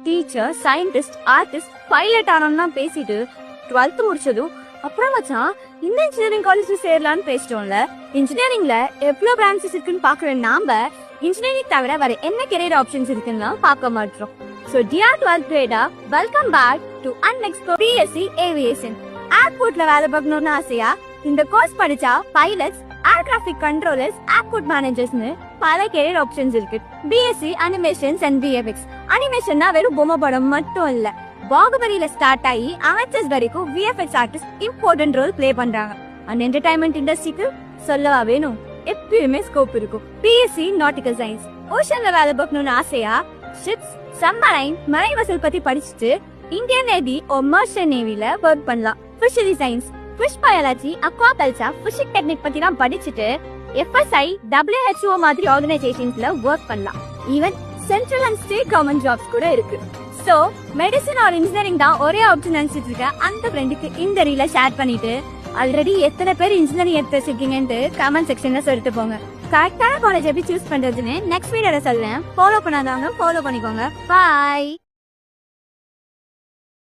Teacher, scientist, artist, pilot ஆனோம்னா பேசிட்டு 12th முடிச்சதும் அப்புறம் மச்சான் இந்த இன்ஜினியரிங் காலேஜ்ல சேரலான்னு பேசிட்டோம்ல. இன்ஜினியரிங்ல எவ்வளவு பிரான்ச்சஸ் இருக்குன்னு பாக்குற நாம இன்ஜினியரிங் தவிர வேற என்ன கெரியர் ஆப்ஷன்ஸ் இருக்குன்னு பார்க்க மாட்டோம். So dear 12th grader, welcome back to Unexplored BSc Aviation. ஏர்போர்ட்ல வேலை பார்க்கணும்னு ஆசையா? இந்த கோர்ஸ் படிச்சா pilots, air traffic controllers, airport மேனேஜர்ஸ்னு பல கெரியர் ஆப்ஷன்ஸ் இருக்கு. BSc animations and VFX. அனிமேஷன்னா வெறும் பொம்மை படம் மட்டும் இல்ல. பாகுபலியில ஸ்டார்ட் ஆகி அவெஞ்சர்ஸ் வரைக்கும் VFX artist important role play பண்றாங்க. அண்ட் என்டர்டைன்மெண்ட் இண்டஸ்ட்ரிக்கு சொல்லவா வேணும், எப்பயுமே ஸ்கோப் இருக்கும். BSc nautical science. ஓஷன்ல வேலை பார்க்கணும்னு ஆசையா? ஷிப்ஸ், சம்மரைன், மரை வசூல் பத்தி படிச்சுட்டு இந்தியன் நேவி ஓ மர்ச்சன்ட் நேவில ஒர்க் பண்ணலாம். Fishery science, fish biology, aquaculture, fishing technique பத்தி தான் படிச்சுட்டு எஃப்எஸ்ஐ, WHO மாதிரி ஆர்கனைசேஷன்ஸ்ல ஒர்க் பண்ணலாம். Even central and state government jobs கூட இருக்கு. சோ மெடிசன் ஆர் இன்ஜினியரிங் தான் ஒரே ஆப்ஷன் நினைச்சிட்டு இருக்க அந்த ஃப்ரெண்டுக்கு இந்த ரீல ஷேர் பண்ணிட்டு ஆல்ரெடி எத்தனை பேர் இன்ஜினியரிங் எடுத்து வச்சிருக்கீங்கன்னு கமெண்ட் செக்ஷன்ல சொல்லிட்டு போங்க. கரெக்டான காலேஜ் எப்படி சூஸ் பண்றதுன்னு நெக்ஸ்ட் வீடியோல சொல்றேன். ஃபாலோ பண்ணாதவங்க ஃபாலோ பண்ணிக்கோங்க. பாய்.